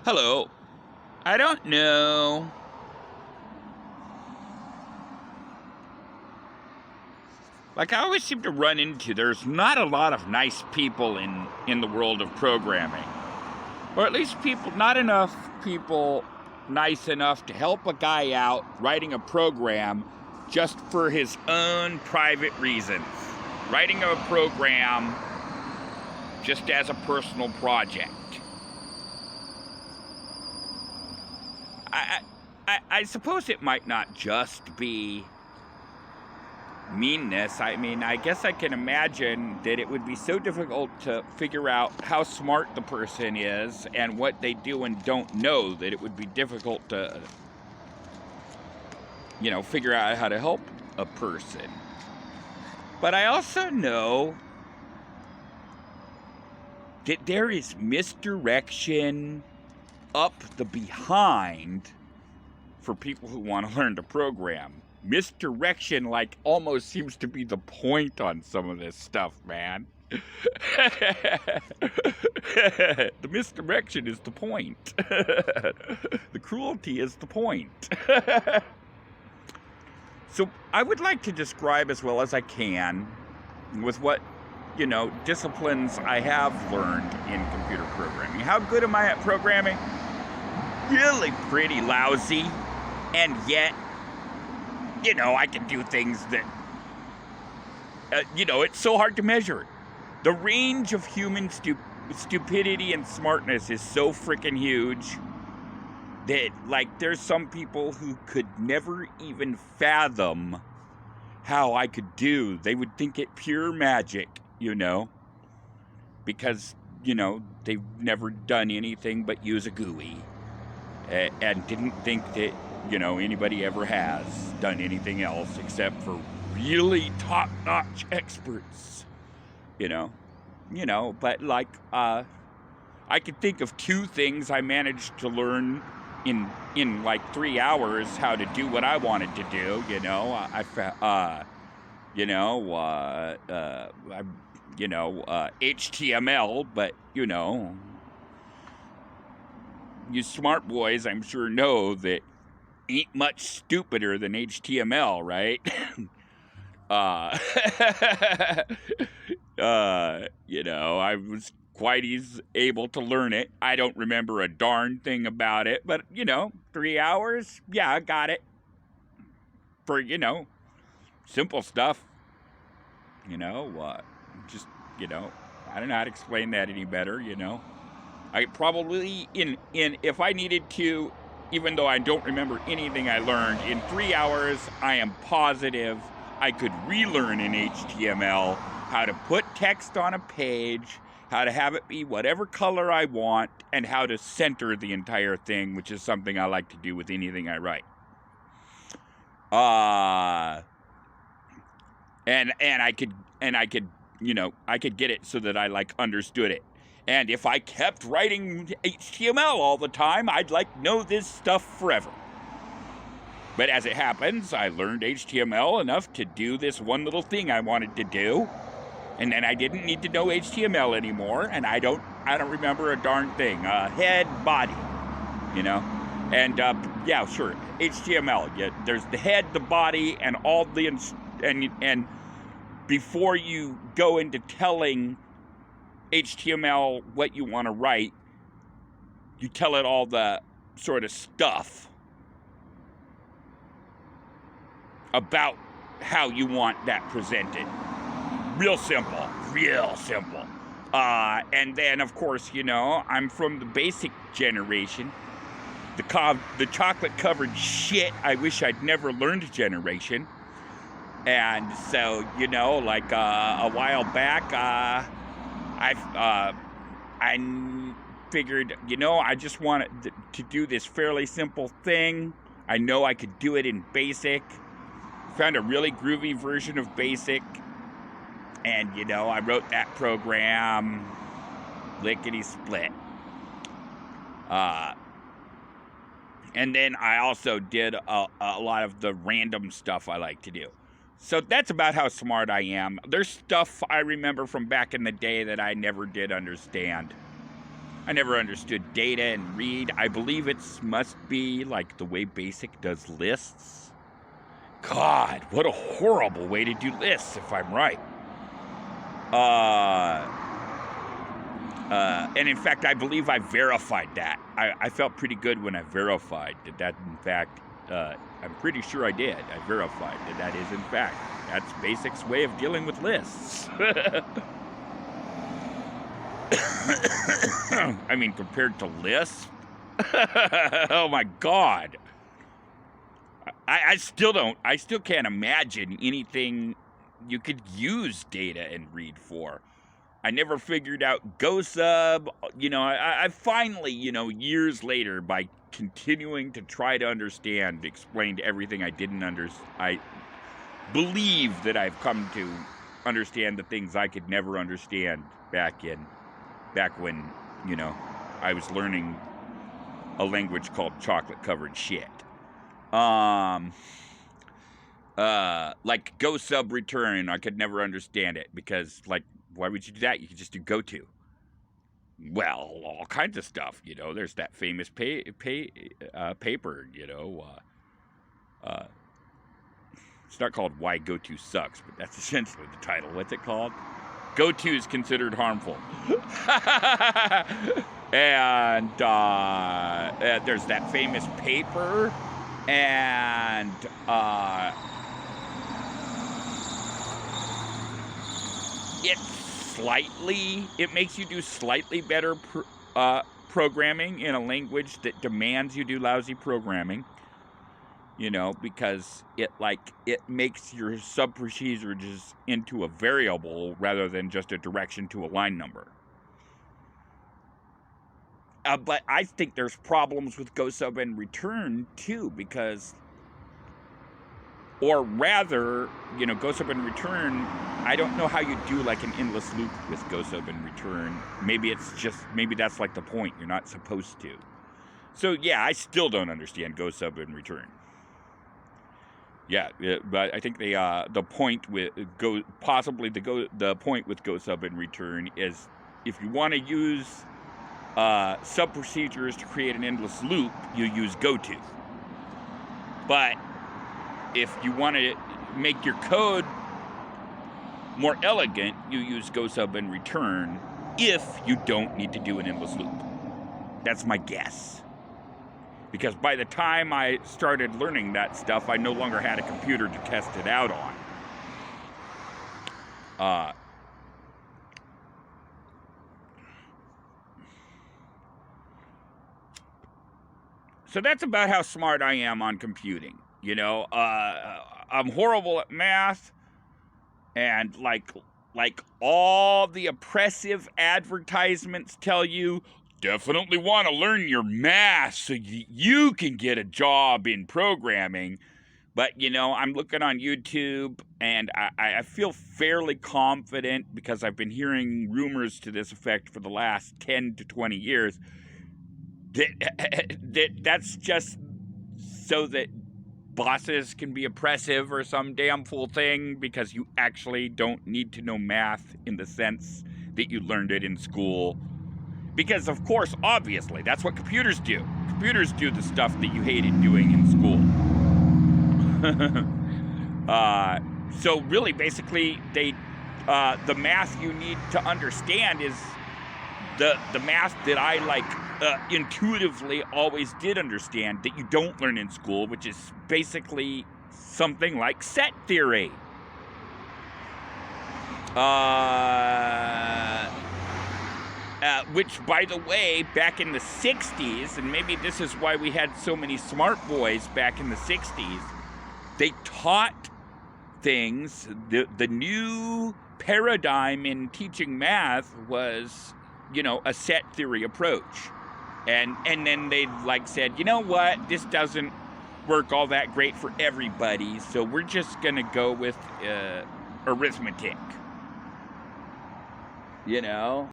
Hello. I don't know. Like I always seem to run into, there's not a lot of nice people in the world of programming. Or at least not enough people nice enough to help a guy out writing a program just for his own private reasons. Writing a program just as a personal project. I suppose it might not just be meanness. I mean, I guess I can imagine that it would be so difficult to figure out how smart the person is and what they do and don't know that it would be difficult to, figure out how to help a person. But I also know that there is misdirection up the behind for people who want to learn to program. Misdirection almost seems to be the point on some of this stuff, man. The misdirection is the point. The cruelty is the point. So I would like to describe as well as I can with what, disciplines I have learned in computer programming. How good am I at programming? Really pretty lousy. And yet, I can do things that, it's so hard to measure. The range of human stupidity and smartness is so freaking huge that, there's some people who could never even fathom how I could do. They would think it pure magic, because, they've never done anything but use a GUI and didn't think that, anybody ever has done anything else except for really top-notch experts, but I could think of two things I managed to learn in 3 hours how to do what I wanted to do, HTML, but, you smart boys, I'm sure, know that ain't much stupider than HTML, right? I was quite able to learn it. I don't remember a darn thing about it, but, 3 hours, yeah, I got it. For, simple stuff, just, I don't know how to explain that any better, I probably, if I needed to, even though I don't remember anything I learned, in 3 hours, I am positive I could relearn in HTML how to put text on a page, how to have it be whatever color I want, and how to center the entire thing, which is something I like to do with anything I write. And I could I could get it so that I understood it. And if I kept writing HTML all the time, I'd know this stuff forever. But as it happens, I learned HTML enough to do this one little thing I wanted to do. And then I didn't need to know HTML anymore, and I don't remember a darn thing. Head, body, And yeah, sure, HTML. Yeah, there's the head, the body, and all the and before you go into telling HTML what you want to write, you tell it all the sort of stuff about how you want that presented. Real simple. And then, of course, I'm from the basic generation. The chocolate-covered shit I wish I'd never learned generation. And so, a while back, I figured, I just wanted to do this fairly simple thing. I know I could do it in BASIC. Found a really groovy version of BASIC. And, I wrote that program, lickety-split. And then I also did a lot of the random stuff I like to do. So that's about how smart I am. There's stuff I remember from back in the day that I never did understand. I never understood data and read. I believe it must be like the way BASIC does lists. God, what a horrible way to do lists, if I'm right. And in fact, I believe I verified that. I felt pretty good when I verified that in fact, I'm pretty sure I did. I verified that is in fact, that's BASIC's way of dealing with lists. I mean, compared to lists, oh my God. I still can't imagine anything you could use data and read for. I never figured out GoSub. You know, I finally, you know, years later, by continuing to try to understand, explained everything I didn't understand. I believe that I've come to understand the things I could never understand back when, you know, I was learning a language called chocolate-covered shit. Like GoSub return, I could never understand it because, like, why would you do that? You could just do goto. Well, all kinds of stuff, you know. There's that famous paper, you know. It's not called Why Goto Sucks, but that's essentially the title. What's it called? Goto is considered harmful. And there's that famous paper, and it makes you do slightly better programming in a language that demands you do lousy programming, you know, because it makes your sub-procedures into a variable rather than just a direction to a line number. But I think there's problems with GoSub and return too, because, or rather, you know, GoSub and return, I don't know how you do like an endless loop with GoSub and return. Maybe that's like the point. You're not supposed to. So yeah, I still don't understand GoSub and return. Yeah, but I think the point with the point with GoSub and return is if you want to use sub procedures to create an endless loop, you use goto. But if you want to make your code more elegant, you use GoSub and return if you don't need to do an endless loop. That's my guess. Because by the time I started learning that stuff, I no longer had a computer to test it out on. So that's about how smart I am on computing. You know, I'm horrible at math, and like all the oppressive advertisements tell you, definitely want to learn your math so you can get a job in programming. But, you know, I'm looking on YouTube, and I feel fairly confident, because I've been hearing rumors to this effect for the last 10 to 20 years, that's just so that bosses can be oppressive or some damn fool thing, because you actually don't need to know math in the sense that you learned it in school. Because, of course, obviously, that's what computers do. Computers do the stuff that you hated doing in school. So really, basically, the math you need to understand is the math that I intuitively always did understand that you don't learn in school, which is basically something like set theory. Which, by the way, back in the 60s, and maybe this is why we had so many smart boys back in the 60s, they taught things. The new paradigm in teaching math was, you know, a set theory approach. And then they said, you know what, this doesn't work all that great for everybody, so we're just going to go with arithmetic. You know?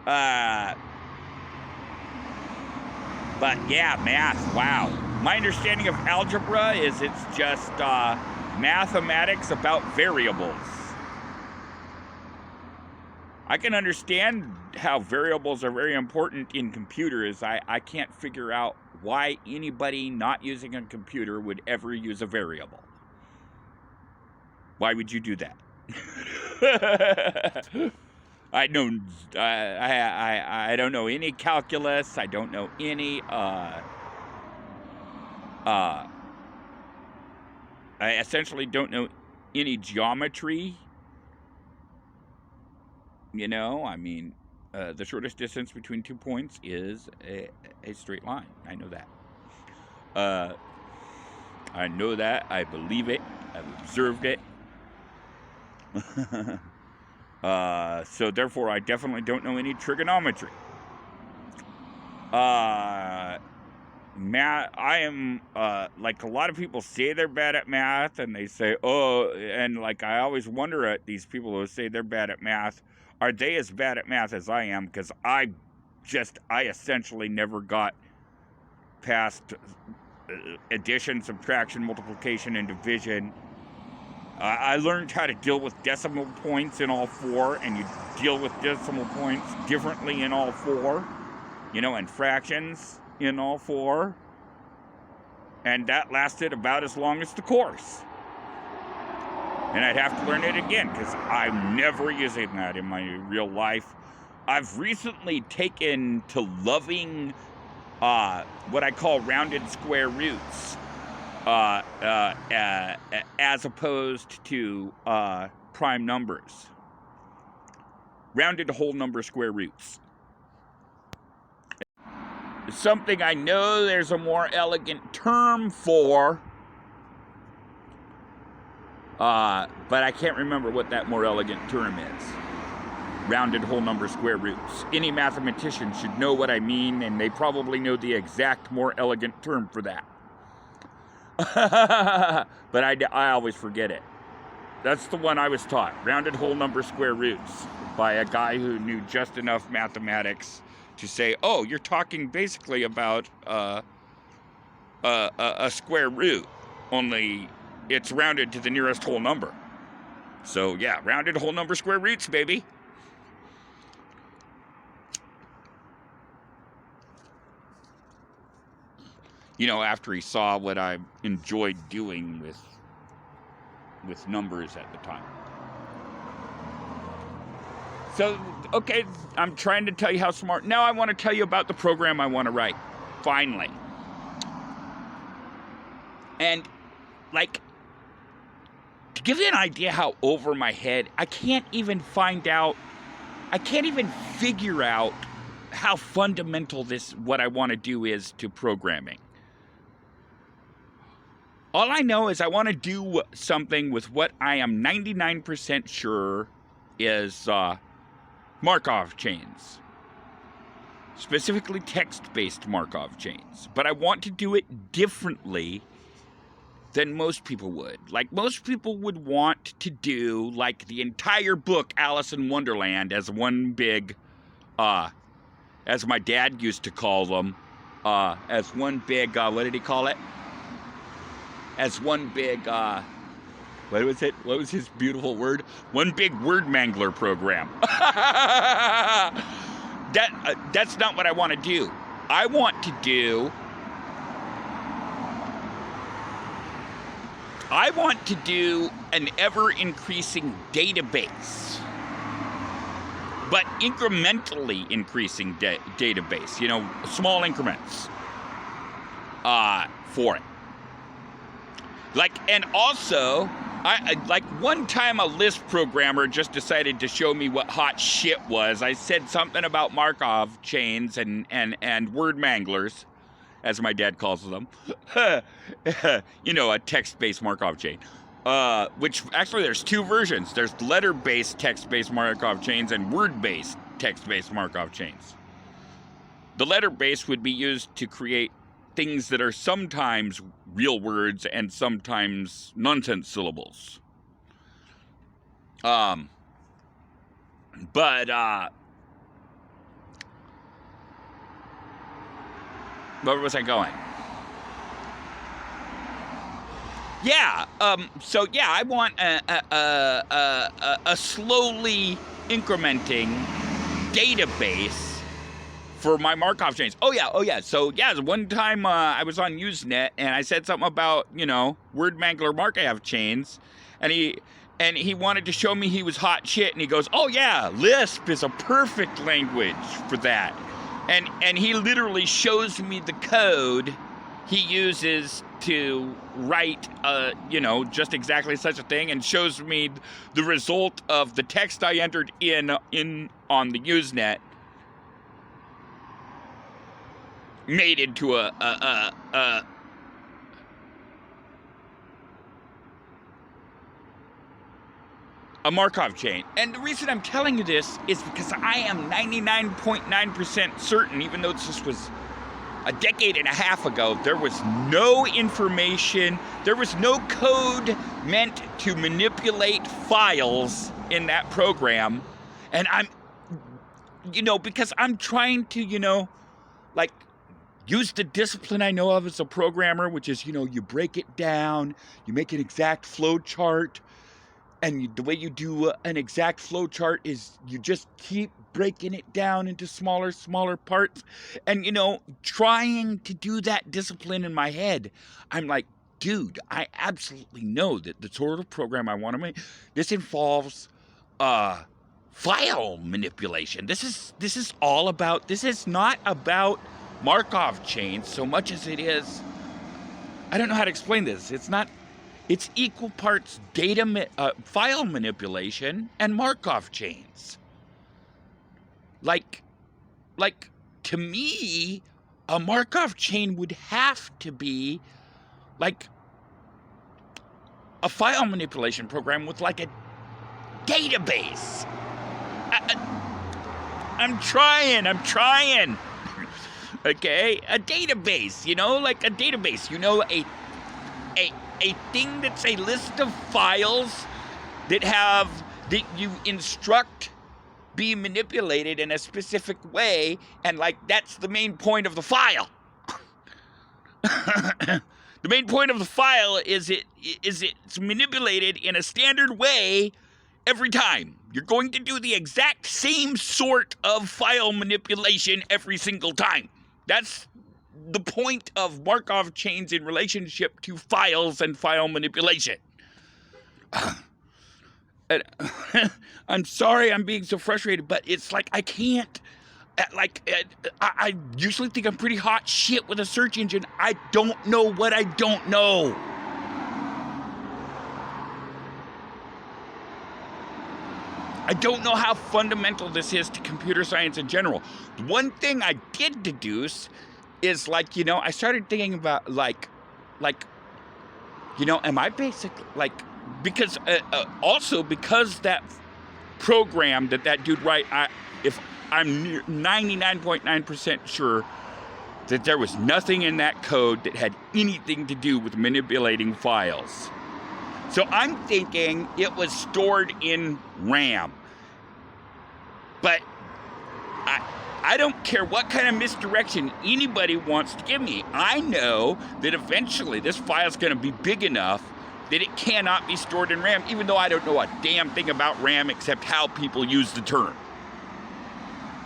But yeah, math, wow. My understanding of algebra is it's just mathematics about variables. I can understand how variables are very important in computers. I can't figure out why anybody not using a computer would ever use a variable. Why would you do that? I don't know any calculus. I don't know any I essentially don't know any geometry. You know, I mean, the shortest distance between 2 points is a straight line. I know that. I know that. I believe it. I've observed it. So therefore, I definitely don't know any trigonometry. Math, I am, like a lot of people say they're bad at math, and they say, oh, and like I always wonder at these people who say they're bad at math, are they as bad at math as I am? Because I essentially never got past addition, subtraction, multiplication, and division. I learned how to deal with decimal points in all four, and you deal with decimal points differently in all four, you know, and fractions in all four. And that lasted about as long as the course. And I'd have to learn it again, because I'm never using that in my real life. I've recently taken to loving what I call rounded square roots. As opposed to prime numbers. Rounded whole number square roots. Something I know there's a more elegant term for, but I can't remember what that more elegant term is. Rounded whole number square roots. Any mathematician should know what I mean, and they probably know the exact more elegant term for that. But I always forget it. That's the one I was taught. Rounded whole number square roots, by a guy who knew just enough mathematics to say, oh, you're talking basically about a square root, only it's rounded to the nearest whole number. So yeah, rounded whole number square roots, baby. You know, after he saw what I enjoyed doing with numbers at the time. So, okay, I'm trying to tell you how smart. Now I want to tell you about the program I want to write. Finally. And, like, to give you an idea how over my head, I can't even figure out how fundamental what I want to do is to programming. All I know is I want to do something with what I am 99% sure is Markov chains. Specifically text-based Markov chains. But I want to do it differently than most people would. Like, most people would want to do, like, the entire book, Alice in Wonderland, as one big, as my dad used to call them, as one big, what did he call it? As one big, what was it? What was his beautiful word? One big word mangler program. That's not what I want to do. I want to do an ever-increasing database, but incrementally increasing database, you know, small increments for it. Like, and also, like one time a Lisp programmer just decided to show me what hot shit was. I said something about Markov chains and word manglers, as my dad calls them. You know, a text-based Markov chain. Which, actually, there's two versions. There's letter-based text-based Markov chains and word-based text-based Markov chains. The letter-based would be used to create things that are sometimes real words and sometimes nonsense syllables. But where was I going? Yeah. So yeah, I want a slowly incrementing database for my Markov chains. Oh yeah. So yeah, one time I was on Usenet and I said something about word mangler Markov chains, and he wanted to show me he was hot shit, and he goes, "Oh yeah, Lisp is a perfect language for that," and he literally shows me the code he uses to write, just exactly such a thing, and shows me the result of the text I entered in on the Usenet made into a Markov chain. And the reason I'm telling you this is because I am 99.9% certain, even though this was a decade and a half ago, there was no information, there was no code meant to manipulate files in that program. And I'm, because I'm trying to, use the discipline I know of as a programmer, which is, you break it down, you make an exact flow chart, and the way you do an exact flow chart is you just keep breaking it down into smaller parts. And, trying to do that discipline in my head, I'm like, dude, I absolutely know that the sort of program I want to make, this involves file manipulation. This is not about Markov chains so much as it is, I don't know how to explain this. It's equal parts file manipulation and Markov chains. Like, to me, a Markov chain would have to be like a file manipulation program with like a database. I'm trying. Okay, a database, like a database, a thing that's a list of files that you instruct be manipulated in a specific way, and that's the main point of the file. The main point of the file is it's manipulated in a standard way every time. You're going to do the exact same sort of file manipulation every single time. That's the point of Markov chains in relationship to files and file manipulation. I'm sorry I'm being so frustrated, but it's like I can't. I usually think I'm pretty hot shit with a search engine. I don't know what I don't know. I don't know how fundamental this is to computer science in general. One thing I did deduce is I started thinking about am I basically because also because that program that dude if I'm 99.9% sure that there was nothing in that code that had anything to do with manipulating files. So I'm thinking it was stored in RAM. But I don't care what kind of misdirection anybody wants to give me. I know that eventually this file's going to be big enough that it cannot be stored in RAM, even though I don't know a damn thing about RAM except how people use the term.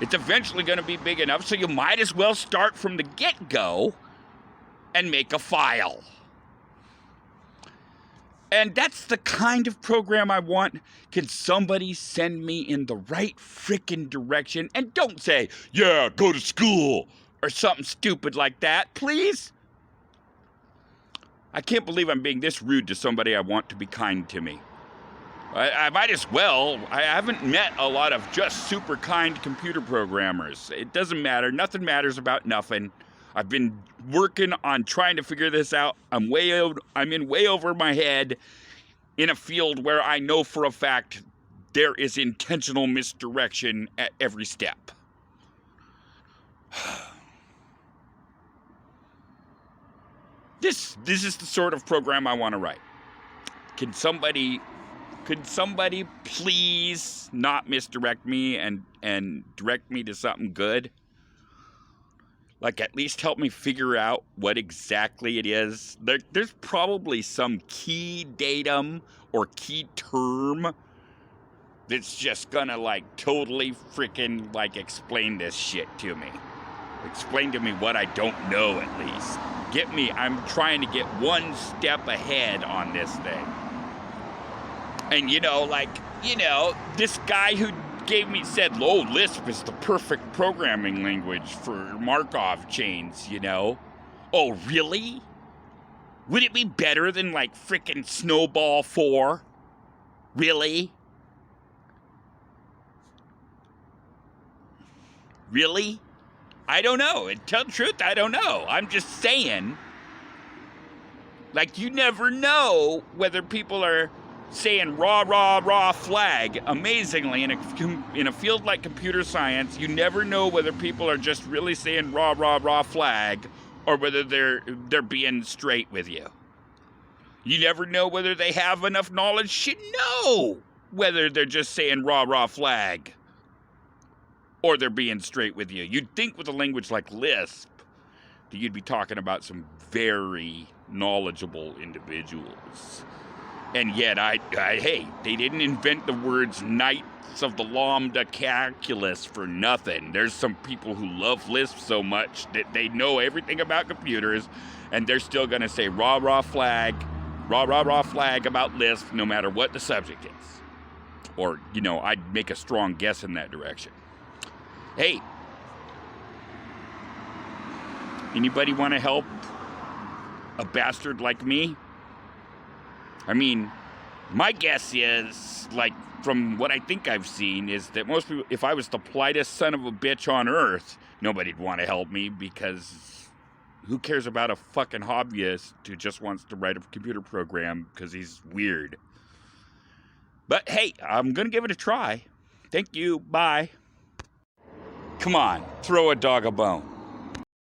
It's eventually going to be big enough, so you might as well start from the get-go and make a file. And that's the kind of program I want. Can somebody send me in the right frickin' direction? And don't say, yeah, go to school, or something stupid like that, please? I can't believe I'm being this rude to somebody I want to be kind to me. I might as well. I haven't met a lot of just super kind computer programmers. It doesn't matter. Nothing matters about nothing. I've been working on trying to figure this out. I'm in way over my head in a field where I know for a fact there is intentional misdirection at every step. This is the sort of program I want to write. Could somebody please not misdirect me and direct me to something good? Like, at least help me figure out what exactly it is. There's probably some key datum or key term that's just gonna, like, totally freaking, like, explain this shit to me. Explain to me what I don't know, at least. I'm trying to get one step ahead on this thing. And, this guy who said, "Oh, Lisp is the perfect programming language for Markov chains, Oh, really? Would it be better than, like, frickin' Snowball 4? Really? Really? I don't know. And tell the truth, I don't know. I'm just saying, like, you never know whether people are saying raw, raw, raw flag. Amazingly, in a field like computer science, you never know whether people are just really saying raw, raw, raw flag or whether they're being straight with you. You never know whether they have enough knowledge to know whether they're just saying raw, raw flag or they're being straight with you. You'd think with a language like Lisp that you'd be talking about some very knowledgeable individuals. And yet, hey, they didn't invent the words Knights of the Lambda Calculus for nothing. There's some people who love Lisp so much that they know everything about computers, and they're still going to say raw, raw flag about Lisp no matter what the subject is. Or, I'd make a strong guess in that direction. Hey, anybody want to help a bastard like me? I mean, my guess is, like, from what I think I've seen, is that most people, if I was the politest son of a bitch on earth, nobody'd want to help me, because who cares about a fucking hobbyist who just wants to write a computer program because he's weird? But hey, I'm going to give it a try. Thank you. Bye. Come on, throw a dog a bone.